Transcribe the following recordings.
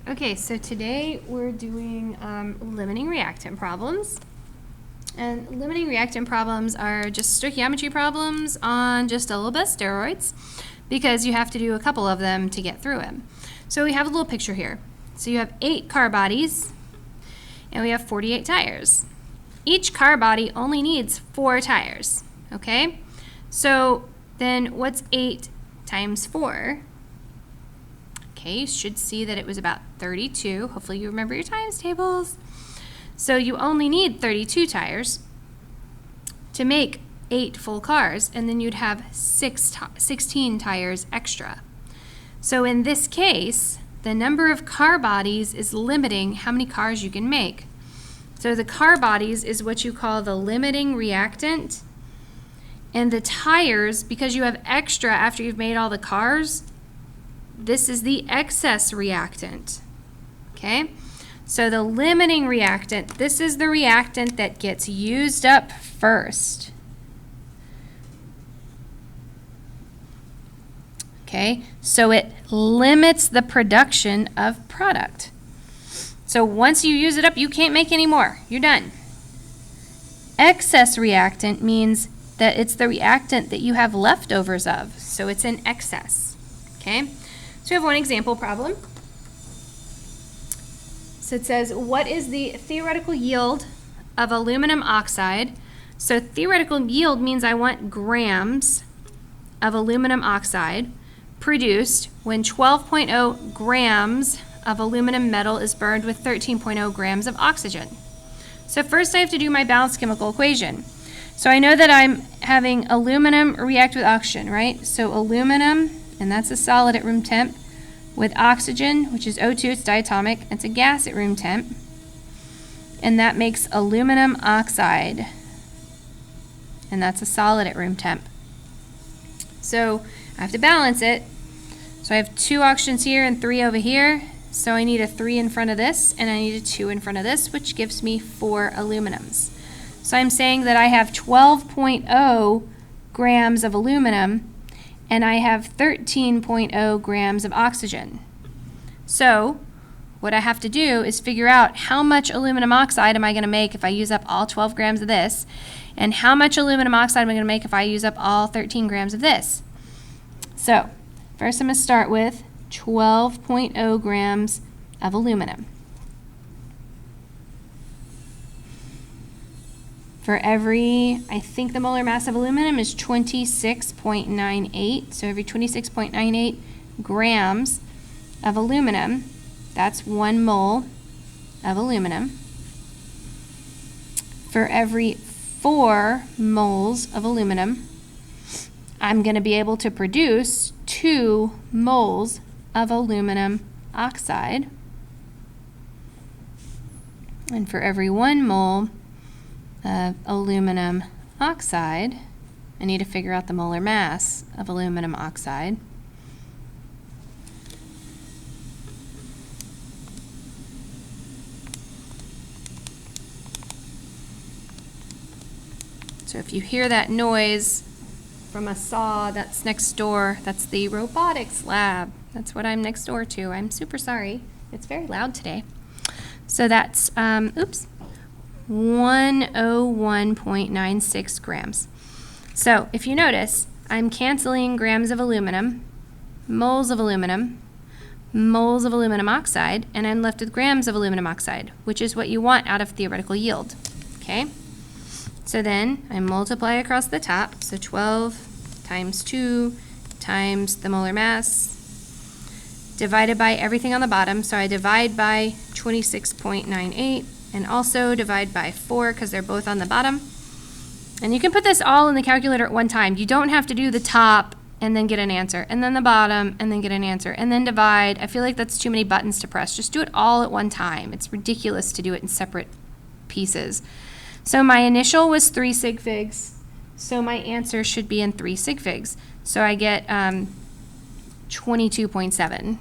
Okay, so today we're doing limiting reactant problems. And limiting reactant problems are just stoichiometry problems on just a little bit of steroids because you have to do a couple of them to get through them. So we have a little picture here. So you have 8 car bodies and we have 48 tires. Each car body only needs 4 tires, okay? So then what's 8 times 4? Okay, you should see that it was about 32. Hopefully you remember your times tables. So you only need 32 tires to make 8 full cars, and then you'd have 16 tires extra. So in this case, the number of car bodies is limiting how many cars you can make. So the car bodies is what you call the limiting reactant, and the tires, because you have extra after you've made all the cars, this is the excess reactant, okay? So the limiting reactant, this is the reactant that gets used up first. Okay, so it limits the production of product. So once you use it up, you can't make any more. You're done. Excess reactant means that it's the reactant that you have leftovers of, so it's in excess, okay? So we have one example problem. So it says, what is the theoretical yield of aluminum oxide? So theoretical yield means I want grams of aluminum oxide produced when 12.0 grams of aluminum metal is burned with 13.0 grams of oxygen. So first I have to do my balanced chemical equation. So I know that I'm having aluminum react with oxygen, right? So aluminum, and that's a solid at room temp, with oxygen, which is O2, it's diatomic, it's a gas at room temp, and that makes aluminum oxide, and that's a solid at room temp. So I have to balance it. So I have 2 oxygens here and 3 over here, so I need a 3 in front of this, and I need a 2 in front of this, which gives me 4 aluminums. So I'm saying that I have 12.0 grams of aluminum, and I have 13.0 grams of oxygen. So what I have to do is figure out how much aluminum oxide am I going to make if I use up all 12 grams of this, and how much aluminum oxide am I going to make if I use up all 13 grams of this. So first I'm going to start with 12.0 grams of aluminum. For every, I think the molar mass of aluminum is 26.98. So every 26.98 grams of aluminum, that's 1 mole of aluminum. For every 4 moles of aluminum, I'm going to be able to produce 2 moles of aluminum oxide. And for every 1 mole of aluminum oxide, I need to figure out the molar mass of aluminum oxide. So if you hear that noise from a saw that's next door, that's the robotics lab. That's what I'm next door to. I'm super sorry. It's very loud today. So that's, 101.96 grams. So if you notice, I'm canceling grams of aluminum, moles of aluminum oxide, and I'm left with grams of aluminum oxide, which is what you want out of theoretical yield, okay? So then I multiply across the top, so 12 times 2 times the molar mass, divided by everything on the bottom, so I divide by 26.98, and also divide by 4 because they're both on the bottom. And you can put this all in the calculator at one time. You don't have to do the top and then get an answer, and then the bottom and then get an answer, and then divide. I feel like that's too many buttons to press. Just do it all at one time. It's ridiculous to do it in separate pieces. So my initial was 3 sig figs, so my answer should be in 3 sig figs. So I get 22.7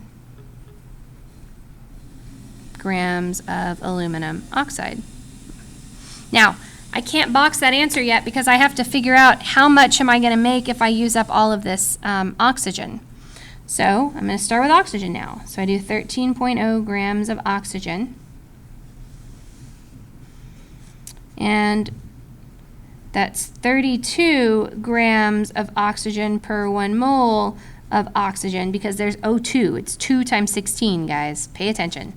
grams of aluminum oxide. Now, I can't box that answer yet because I have to figure out how much am I going to make if I use up all of this oxygen. So I'm going to start with oxygen now. So I do 13.0 grams of oxygen. And that's 32 grams of oxygen per 1 mole of oxygen because there's O2. It's 2 times 16, guys. Pay attention.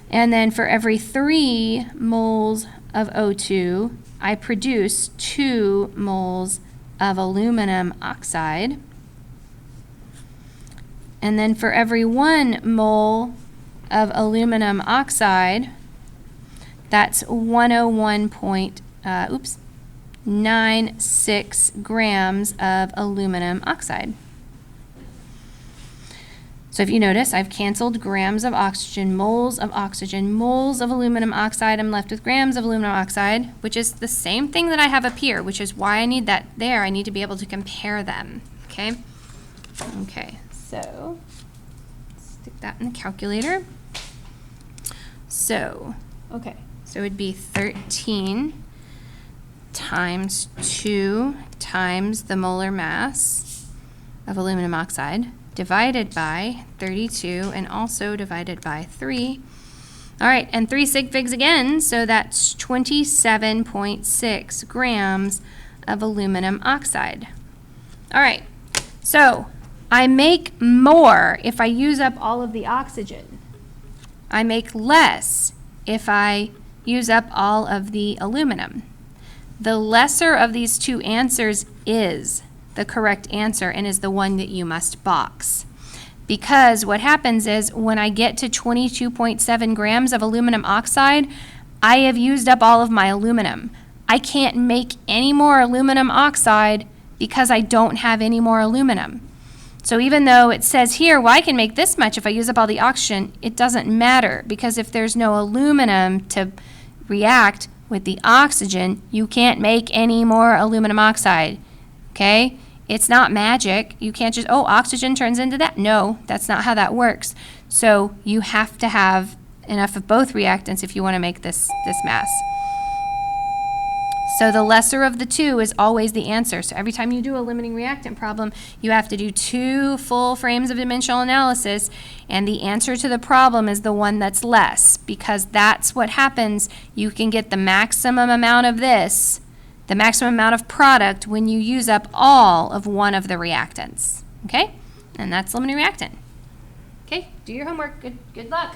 And then for every 3 moles of O2, I produce 2 moles of aluminum oxide. And then for every 1 mole of aluminum oxide, that's 101.96 grams of aluminum oxide. So if you notice, I've canceled grams of oxygen, moles of aluminum oxide. I'm left with grams of aluminum oxide, which is the same thing that I have up here, which is why I need that there. I need to be able to compare them, okay? Okay, so stick that in the calculator. So, okay, so it would be 13 times 2 times the molar mass of aluminum oxide divided by 32 and also divided by 3. All right, and 3 sig figs again, so that's 27.6 grams of aluminum oxide. All right, so I make more if I use up all of the oxygen. I make less if I use up all of the aluminum. The lesser of these two answers is the correct answer and is the one that you must box. Because what happens is when I get to 22.7 grams of aluminum oxide, I have used up all of my aluminum. I can't make any more aluminum oxide because I don't have any more aluminum. So even though it says here, well, I can make this much if I use up all the oxygen, it doesn't matter because if there's no aluminum to react with the oxygen, you can't make any more aluminum oxide, okay? It's not magic. You can't just, oh, oxygen turns into that. No, that's not how that works. So you have to have enough of both reactants if you want to make this mass. So the lesser of the two is always the answer. So every time you do a limiting reactant problem, you have to do 2 full frames of dimensional analysis, and the answer to the problem is the one that's less, because that's what happens. You can get the maximum amount of this, the maximum amount of product when you use up all of one of the reactants, okay? And that's limiting reactant. Okay, do your homework. Good luck.